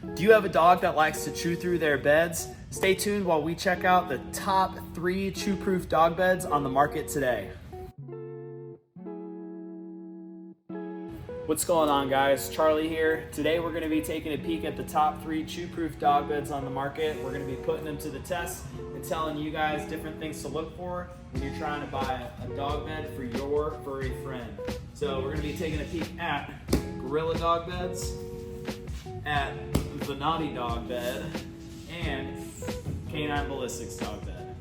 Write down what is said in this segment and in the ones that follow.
Do you have a dog that likes to chew through their beds? Stay tuned while we check out the top 3 chew-proof dog beds on the market today. What's going on, guys? Charlie here. Today we're going to be taking a peek at the top 3 chew-proof dog beds on the market. We're going to be putting them to the test and telling you guys different things to look for when you're trying to buy a dog bed for your furry friend. So we're going to be taking a peek at Gorilla dog beds, at the Naughty dog bed, and Canine Ballistics dog bed.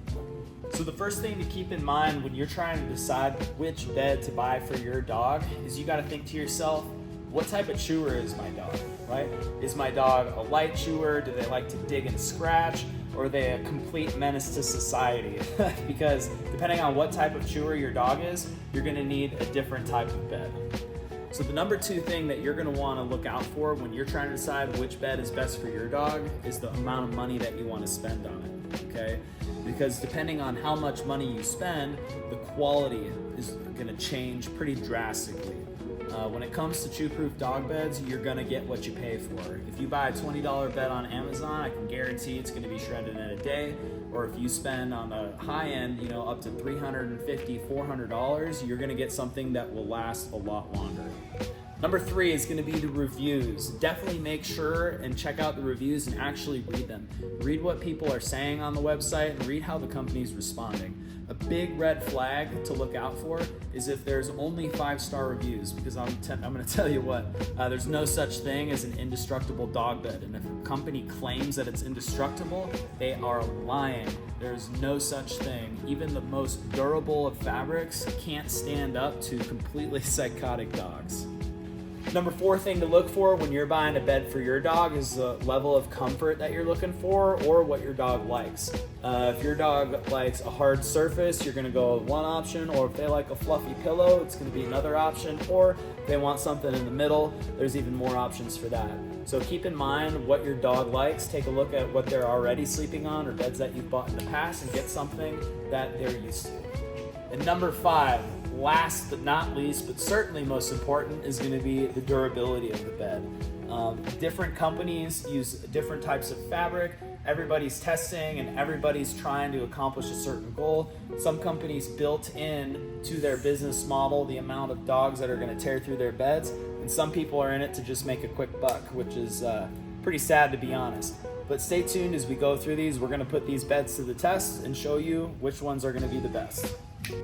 So the first thing to keep in mind when you're trying to decide which bed to buy for your dog is you got to think to yourself, what type of chewer is my dog, right? Is my dog a light chewer? Do they like to dig and scratch? Or are they a complete menace to society? Because depending on what type of chewer your dog is, you're gonna need a different type of bed. So the number 2 thing that you're gonna wanna look out for when you're trying to decide which bed is best for your dog is the amount of money that you wanna spend on it, okay? Because depending on how much money you spend, the quality is gonna change pretty drastically. When it comes to chew-proof dog beds, you're gonna get what you pay for. If you buy a $20 bed on Amazon, I can guarantee it's gonna be shredded in a day. Or if you spend on the high end, up to $350, $400, you're gonna get something that will last a lot longer. Number 3 is gonna be the reviews. Definitely make sure and check out the reviews and actually read them. Read what people are saying on the website and read how the company's responding. A big red flag to look out for is if there's only 5-star reviews, because I'm gonna tell you what, there's no such thing as an indestructible dog bed. And if a company claims that it's indestructible, they are lying. There's no such thing. Even the most durable of fabrics can't stand up to completely psychotic dogs. Number 4 thing to look for when you're buying a bed for your dog is the level of comfort that you're looking for or what your dog likes. If your dog likes a hard surface, you're gonna go with one option, or if they like a fluffy pillow, it's gonna be another option, or if they want something in the middle, there's even more options for that. So keep in mind what your dog likes, take a look at what they're already sleeping on or beds that you've bought in the past and get something that they're used to. And number 5, last but not least, but certainly most important, is going to be the durability of the bed. Different companies use different types of fabric. Everybody's testing and everybody's trying to accomplish a certain goal. Some companies built in to their business model the amount of dogs that are going to tear through their beds, and some people are in it to just make a quick buck, which is pretty sad, to be honest. But stay tuned as we go through these. We're going to put these beds to the test and show you which ones are going to be the best.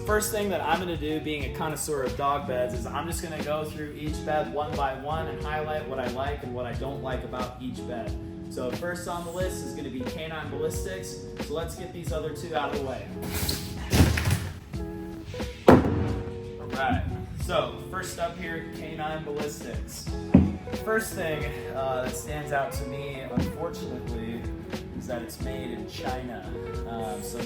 First thing that I'm going to do, being a connoisseur of dog beds, is I'm just going to go through each bed one by one and highlight what I like and what I don't like about each bed. So first on the list is going to be Canine Ballistics. So let's get these other 2 out of the way. Alright, so first up here, Canine Ballistics. First thing that stands out to me, unfortunately, is that it's made in China. So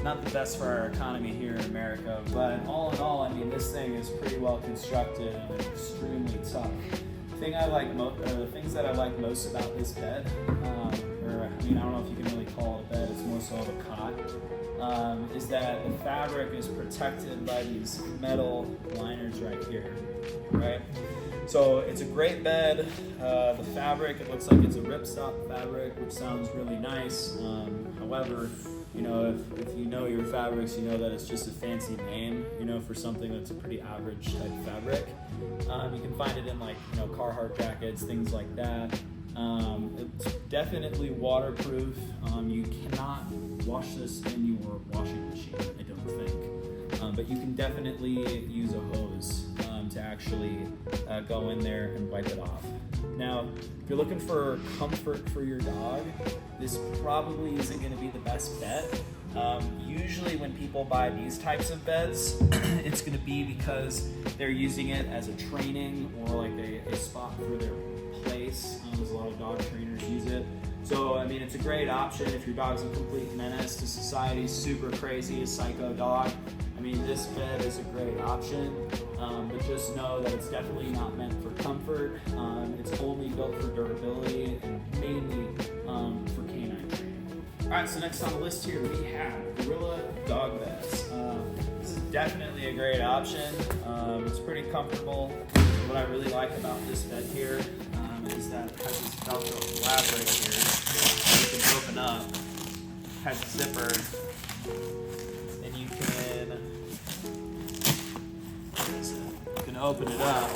not the best for our economy here in America, but all in all, I mean, this thing is pretty well constructed and extremely tough. The things that I like most about this bed, I don't know if you can really call it a bed, it's more so of a cot, is that the fabric is protected by these metal liners right here, right? So it's a great bed. The fabric, it looks like it's a ripstop fabric, which sounds really nice. However, if you know your fabrics, you know that it's just a fancy name, for something that's a pretty average type fabric. You can find it in Carhartt jackets, things like that. It's definitely waterproof. You cannot wash this in your washing machine, I don't think. But you can definitely use a hose to actually go in there and wipe it off. Now, if you're looking for comfort for your dog, this probably isn't going to be the best bet. Usually when people buy these types of beds, it's going to be because they're using it as a training or like a spot for their place. There's a lot of dog trainers use it. So, I mean, it's a great option if your dog's a complete menace to society, super crazy, a psycho dog. I mean, this bed is a great option, but just know that it's definitely not meant for comfort. It's only built for durability and mainly for canine training. All right, so next on the list here we have Gorilla dog beds. This is definitely a great option. It's pretty comfortable. What I really like about this bed here is that it has this Velcro flap right here. You can open up, has a zipper, and you can open it up,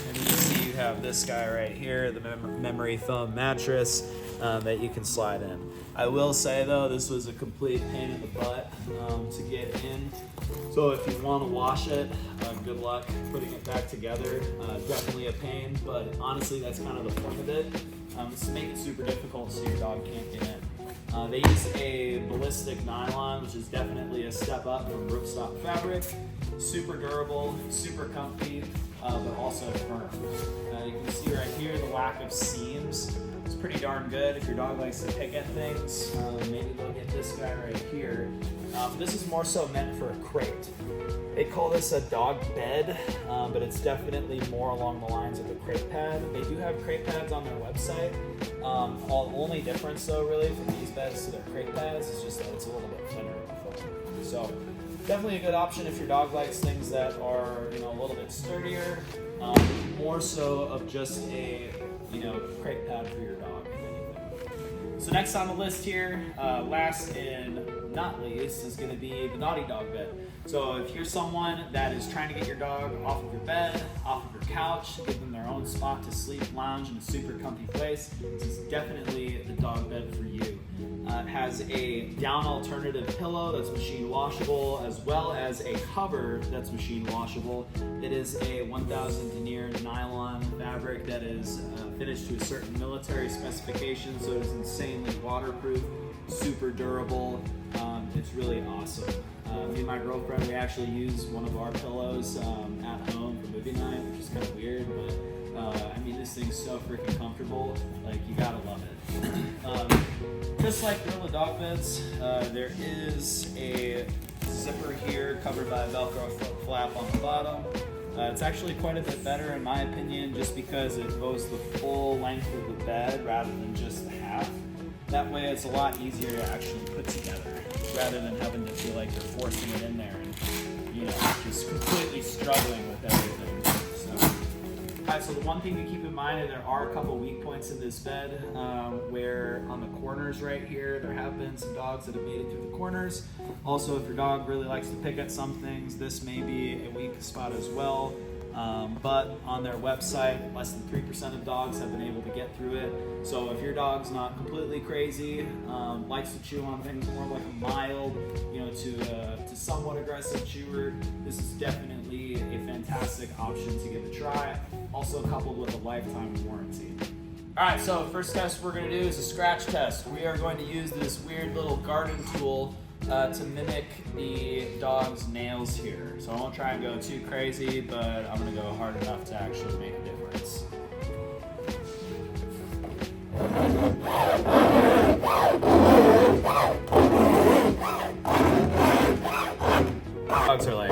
and you can see you have this guy right here, the memory foam mattress that you can slide in. I will say though, this was a complete pain in the butt to get in. So if you want to wash it, good luck putting it back together. Definitely a pain, but honestly, that's kind of the point of it. Is to make it super difficult so your dog can't get in. They use a ballistic nylon, which is definitely a step up from rootstock fabric. Super durable, super comfy, but also firm. You can see right here the lack of seams. It's pretty darn good if your dog likes to pick at things. Maybe they'll get this guy right here. This is more so meant for a crate. They call this a dog bed, but it's definitely more along the lines of a crate pad. They do have crate pads on their website. The only difference though really from these beds to their crate pads is just that it's a little bit thinner. So definitely a good option if your dog likes things that are, you know, a little bit sturdier. More so of just a, you know, crate pad for your dog, if anything. So next on the list here, last and not least, is going to be the naughty dog bed. So if you're someone that is trying to get your dog off of your bed, off of your couch, give them their own spot to sleep, lounge in a super comfy place, this is definitely the dog bed for you. It has a down alternative pillow that's machine washable, as well as a cover that's machine washable. It is a 1000 denier nylon fabric that is finished to a certain military specification, so it is insanely waterproof, super durable. It's really awesome. Me and my girlfriend, we actually use one of our pillows at home for movie night, which is kind of weird, but I mean, this thing's so freaking comfortable, like, you gotta love it. Just like Gorilla dog beds, there is a zipper here covered by a Velcro flap on the bottom. It's actually quite a bit better in my opinion, just because it goes the full length of the bed rather than just the half. That way it's a lot easier to actually put together, rather than having to feel like you're forcing it in there and, you know, just completely struggling with everything. Alright, so the one thing to keep in mind, and there are a couple weak points in this bed, where on the corners right here, there have been some dogs that have made it through the corners. Also, if your dog really likes to pick at some things, this may be a weak spot as well. But on their website, less than 3% of dogs have been able to get through it. So if your dog's not completely crazy, likes to chew on things more like a mild, you know, to somewhat aggressive chewer, this is definitely a fantastic option to give a try. Also coupled with a lifetime warranty. Alright, so first test we're going to do is a scratch test. We are going to use this weird little garden tool to mimic the dog's nails here. So I won't try and go too crazy, but I'm going to go hard enough to actually make a difference. Dogs are like...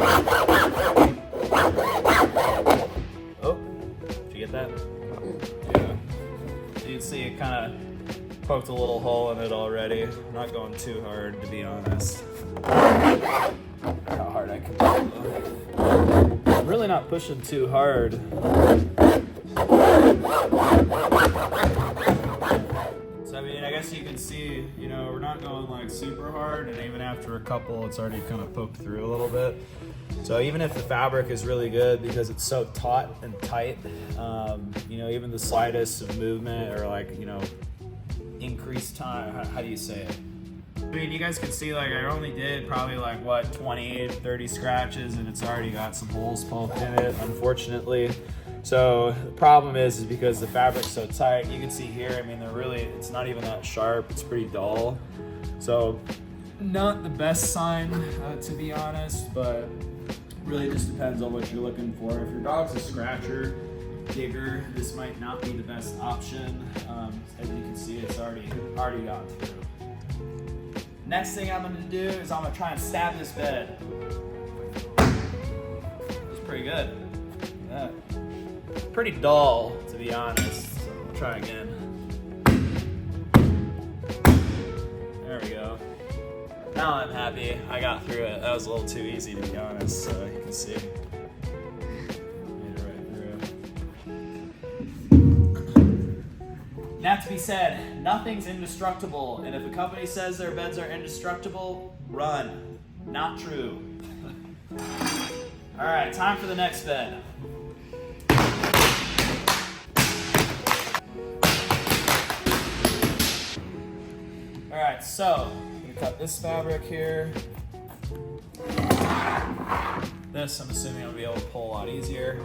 Oh, did you get that? Yeah. You can see it kind of poked a little hole in it already. I'm not going too hard, to be honest. How hard I can go. I'm really not pushing too hard. So I mean, I guess you can see, you know, we're not going like super hard, and even after a couple, it's already kind of poked through a little bit. So even if the fabric is really good because it's so taut and tight, you know, even the slightest of movement or like, you know, increased time, how do you say it? I mean, you guys can see, like, I only did probably like, what, 20, 30 scratches, and it's already got some holes poked in it, unfortunately. So the problem is because the fabric's so tight. You can see here, I mean, it's not even that sharp, it's pretty dull. So not the best sign, to be honest, but really just depends on what you're looking for. If your dog's a scratcher, digger, this might not be the best option. As you can see, it's already gone through. Next thing I'm gonna do is I'm gonna try and stab this bed. It's pretty good. Yeah. Pretty dull, to be honest. So we'll try again. There we go. Now I'm happy. I got through it. That was a little too easy, to be honest, so you can see. that to be said, nothing's indestructible, and if a company says their beds are indestructible, run. Not true. All right, time for the next bed. All right, so I'm gonna cut this fabric here. This, I'm assuming I'll be able to pull a lot easier.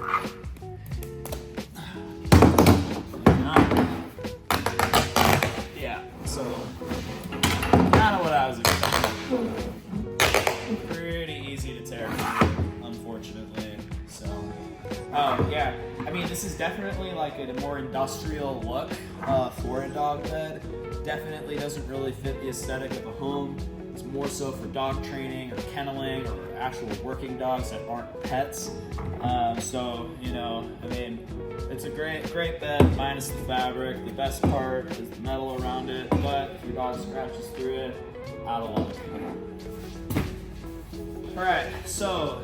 Yeah, so kind of what I was expecting. Pretty easy to tear, unfortunately. So, yeah, I mean, this is definitely like a more industrial look for a dog bed. Definitely doesn't really fit the aesthetic of a home. It's more so for dog training or kenneling or actual working dogs that aren't pets. So, you know, I mean, it's a great bed minus the fabric. The best part is the metal around it, but if your dog scratches through it, out of luck. All right, so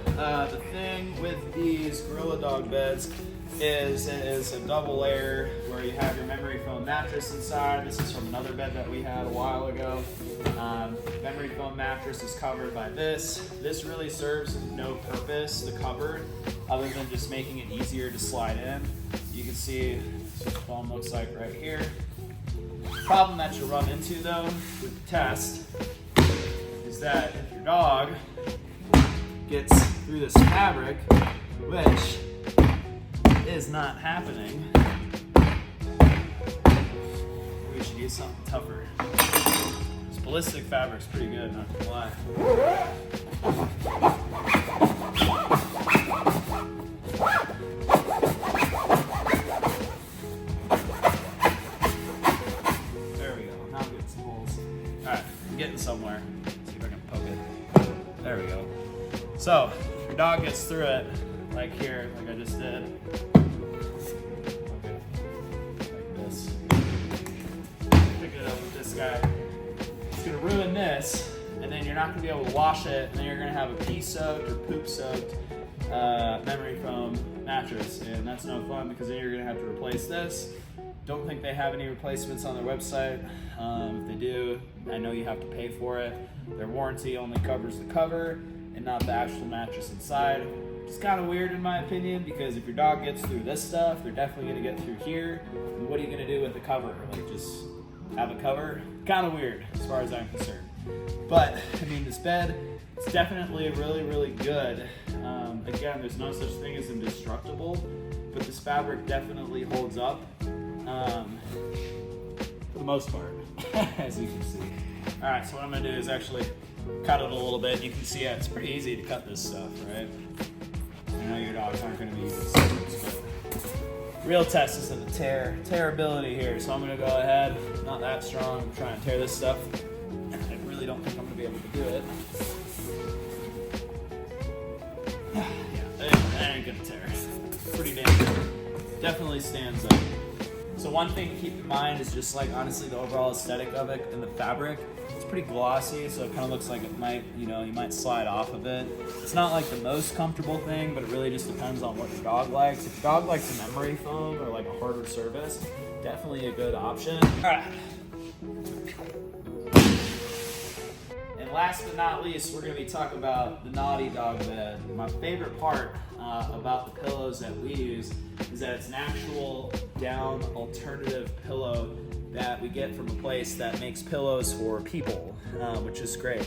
the thing with these Gorilla Dog beds is it is a double layer where you have your memory foam mattress inside. This is from another bed that we had a while ago. Memory foam mattress is covered by this. This really serves no purpose, the cover, other than just making it easier to slide in. You can see what the foam looks like right here. Problem that you'll run into though with the test is that if your dog gets through this fabric, which is not happening, we should use something tougher. This ballistic fabric's pretty good, not gonna lie. There we go, now I'm getting some holes. Alright, I'm getting somewhere. Let's see if I can poke it. There we go. So, if your dog gets through it, like here, like I just did, guy. It's going to ruin this, and then you're not going to be able to wash it, and then you're going to have a pee-soaked or poop-soaked memory foam mattress, and that's no fun because then you're going to have to replace this. Don't think they have any replacements on their website. If they do, I know you have to pay for it. Their warranty only covers the cover and not the actual mattress inside. It's kind of weird in my opinion because if your dog gets through this stuff, they're definitely going to get through here. And what are you going to do with the cover? Like just have a cover? Kind of weird as far as I'm concerned. But, I mean, this bed, it's definitely really good. Again, there's no such thing as indestructible, but this fabric definitely holds up for the most part, as you can see. All right, so what I'm gonna do is actually cut it a little bit. You can see it's pretty easy to cut this stuff, right? I know your dogs aren't gonna be using scissors, but real test is of the tearability here. So I'm gonna go ahead, not that strong, I'm trying to tear this stuff. I really don't think I'm gonna be able to do it. Yeah, that ain't gonna tear. Pretty damn good. Definitely stands up. So one thing to keep in mind is just like honestly the overall aesthetic of it and the fabric. It's pretty glossy, so it kind of looks like it might, you might slide off of it. It's not like the most comfortable thing, but it really just depends on what your dog likes. If your dog likes a memory foam or like a harder surface, definitely a good option. All right. And last but not least, we're going to be talking about the naughty dog bed. My favorite part about the pillows that we use is that it's an actual down alternative pillow that we get from a place that makes pillows for people, which is great.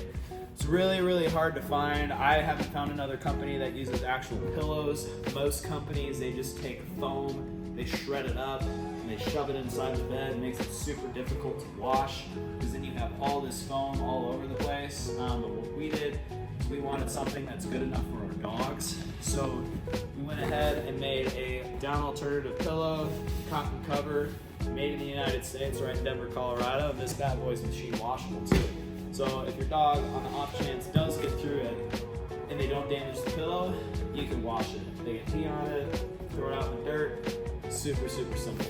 It's really hard to find. I haven't found another company that uses actual pillows. Most companies, they just take foam, they shred it up, and they shove it inside the bed. It makes it super difficult to wash because then you have all this foam all over the place. But what we did, we wanted something that's good enough for our dogs. So we went ahead and made a down alternative pillow, cotton cover, made in the United States, right in Denver, Colorado. And this bad boy's machine washable too. So if your dog, on the off chance, does get through it and they don't damage the pillow, you can wash it. If they get pee on it, throw it out in the dirt. Super simple.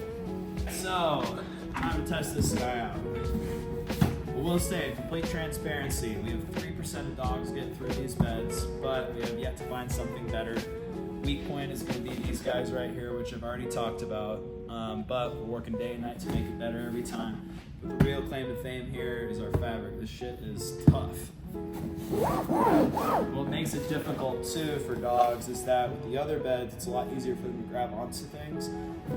So, time to test this guy out. We'll say, complete transparency, we have 3% of dogs get through these beds, but we have yet to find something better. Weak point is going to be these guys right here, which I've already talked about. but we're working day and night to make it better every time. But the real claim to fame here is our fabric. This shit is tough. What makes it difficult too for dogs is that with the other beds, it's a lot easier for them to grab onto things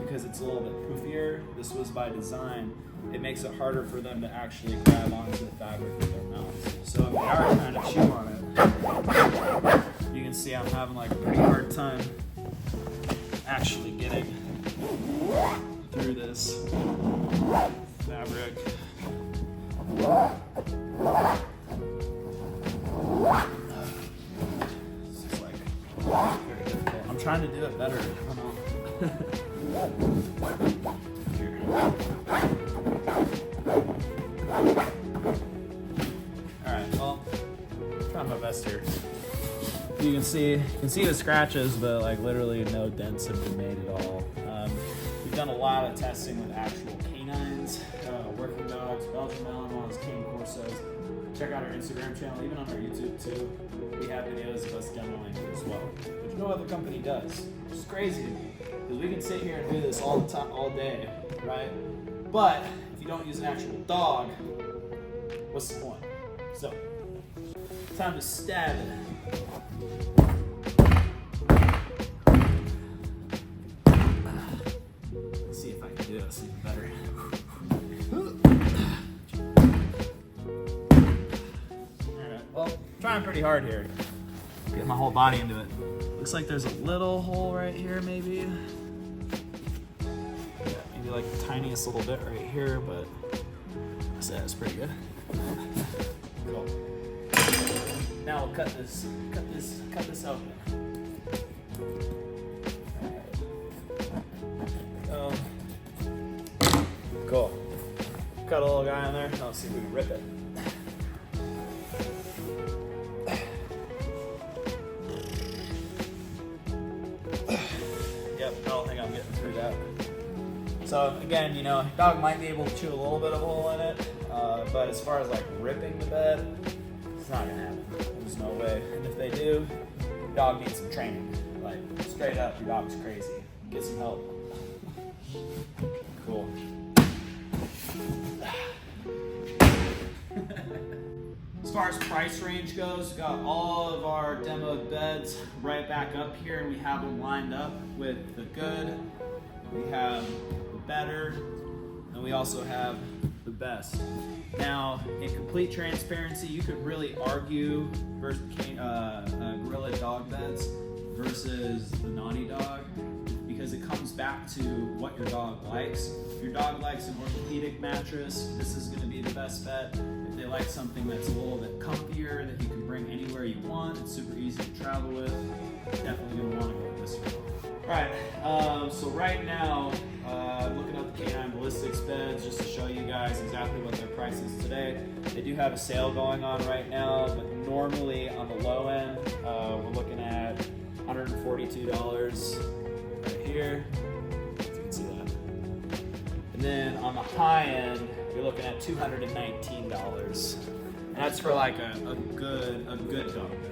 because it's a little bit poofier. This was by design. It makes it harder for them to actually grab onto the fabric with their mouths. So if they are trying to chew on it, you can see I'm having like a pretty hard time actually getting through this fabric. This is like very difficult. I'm trying to do it better. I don't know. Here. Alright, well, I'm trying my best here. You can see the scratches, but like literally no dents have been made at all. We've done a lot of testing with actual canines, working dogs, Belgian Malinois, cane corsos. Check out our Instagram channel, even on our YouTube too. We have videos of us demoing it as well, which no other company does, which is crazy to me, because we can sit here and do this all the time, all day, right? But if you don't use an actual dog, what's the point? So, time to stab it. Let's see if I can do this even better. Well, I'm trying pretty hard here. Get my whole body into it. Looks like there's a little hole right here, maybe. Yeah, maybe like the tiniest little bit right here, but that's pretty good. Cool. Now we'll cut this open. Cool. Cut a little guy in there. Now let's see if we can rip it. Yep, I don't think I'm getting through that. So again, dog might be able to chew a little bit of a hole in it, but as far as like ripping the bed, it's not gonna happen. There's no way. And if they do, your dog needs some training. Like straight up, your dog's crazy. Get some help. Cool. As far as price range goes, we got all of our demoed beds right back up here, and we have them lined up with the good, we have the better, and we also have the best. Now, in complete transparency, you could really argue versus Gorilla dog beds versus the Naughty Dog, because it comes back to what your dog likes. If your dog likes an orthopedic mattress, this is going to be the best bet. If they like something that's a little bit comfier, that you can bring anywhere you want, it's super easy to travel with, definitely going to want to go with this one. Alright, so right now, looking up the Canine Ballistics beds just to show you guys exactly what their price is today. They do have a sale going on right now, but normally on the low end, we're looking at $142 right here, if you can see that. And then on the high end, you're looking at $219. And that's for like a good dog bed.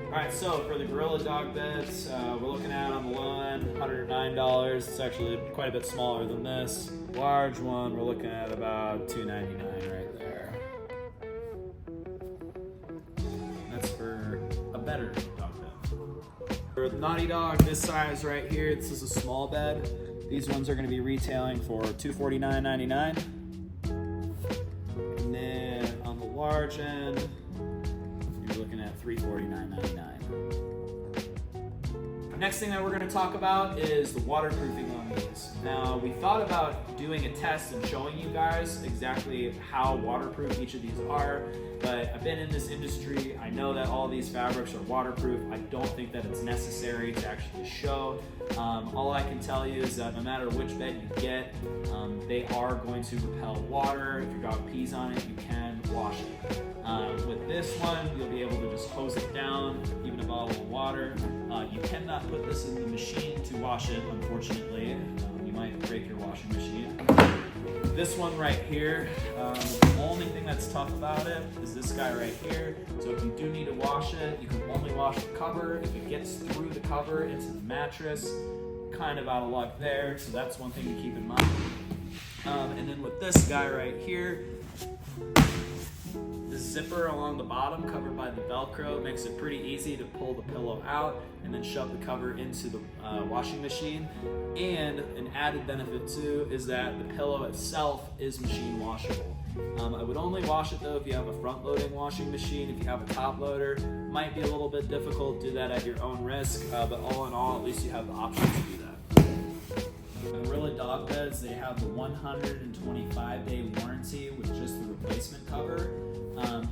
Alright, so for the Gorilla dog beds, we're looking at on the low end, $109. It's actually quite a bit smaller than this. Large one, we're looking at about $299 right there. That's for a better dog bed. For the Naughty Dog, this size right here, this is a small bed. These ones are going to be retailing for $249.99. And then on the large end, you're looking at $349.99. Next thing that we're going to talk about is the waterproofing on these. Now, we thought about doing a test and showing you guys exactly how waterproof each of these are, but I've been in this industry. I know that all these fabrics are waterproof. I don't think that it's necessary to actually show. All I can tell you is that no matter which bed you get, they are going to repel water. If your dog pees on it, you can wash it. With this one, you'll be able to just hose it down, even a bottle of water. You cannot put this in the machine to wash it, unfortunately. You might break your washing machine. This one right here, the only thing that's tough about it is this guy right here. So if you do need to wash it, you can only wash the cover. If it gets through the cover into the mattress, kind of out of luck there, so that's one thing to keep in mind. And then with this guy right here, the zipper along the bottom covered by the Velcro makes it pretty easy to pull the pillow out and then shove the cover into the washing machine. And an added benefit too is that the pillow itself is machine washable. I would only wash it though if you have a front loading washing machine. If you have a top loader, it might be a little bit difficult. Do that at your own risk, but all in all, at least you have the option to do that. Gorilla dog beds, they have the 125-day warranty with just the replacement cover.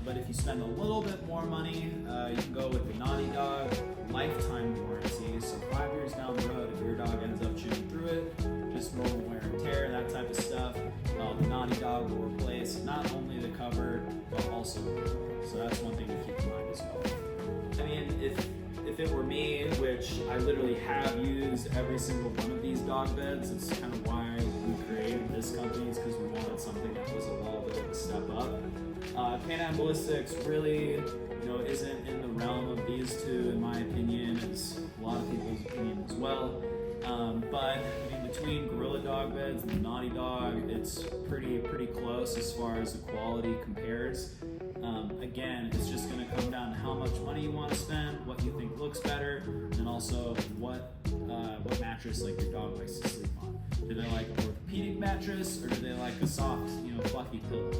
But if you spend a little bit more money, you can go with the Naughty Dog lifetime warranty. So 5 years down the road, if your dog ends up chewing through it, just normal wear and tear, that type of stuff, the Naughty Dog will replace not only the cover, but also the pillow. So that's one thing to keep in mind as well. I mean, if it were me, which I literally have used every single one of these dog beds, it's kind of why we created this company, is because we wanted something that was a little bit of a step up. Canine Ballistics really, isn't in the realm of these two, in my opinion. It's a lot of people's opinion as well. But I mean, between Gorilla dog beds and the Naughty Dog, it's pretty close as far as the quality compares. Again, it's just going to come down to how much money you want to spend, what you think looks better, and also what mattress like your dog likes to sleep on. Do they like an orthopedic mattress, or do they like a soft, fluffy pillow?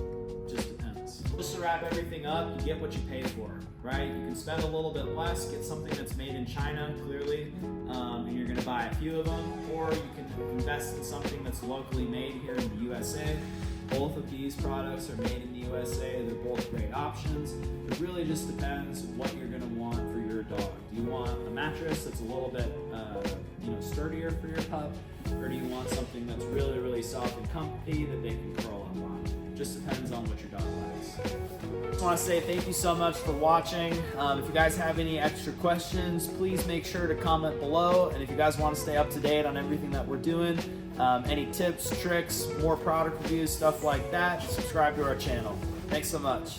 Just depends. Just to wrap everything up, you get what you pay for, right? You can spend a little bit less, get something that's made in China, clearly, and you're going to buy a few of them, or you can invest in something that's locally made here in the USA. Both of these products are made in the USA. They're both great options. It really just depends what you're going to want for your dog. Do you want a mattress that's a little bit sturdier for your pup, or do you want something that's really, really soft and comfy that they can curl up on? Just depends on what your dog likes. I just want to say thank you so much for watching. If you guys have any extra questions, please make sure to comment below. And if you guys want to stay up to date on everything that we're doing, any tips, tricks, more product reviews, stuff like that, subscribe to our channel. Thanks so much.